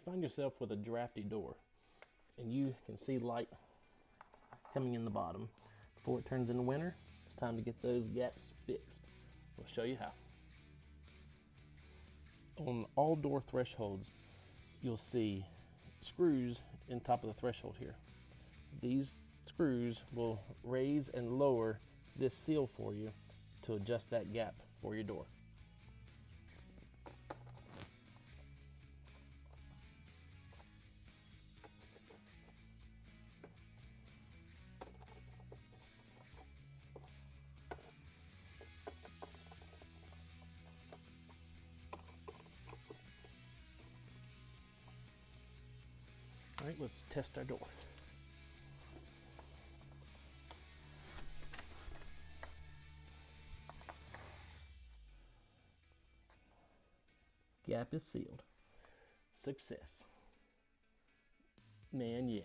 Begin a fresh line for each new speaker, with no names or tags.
find yourself with a drafty door and you can see light coming in the bottom before it turns into winter, it's time to get those gaps fixed. We'll show you how. On all door thresholds, you'll see screws in top of the threshold here. These screws will raise and lower this seal for you to adjust that gap for your door. All right, let's test our door. Gap is sealed. Success. Man, yeah.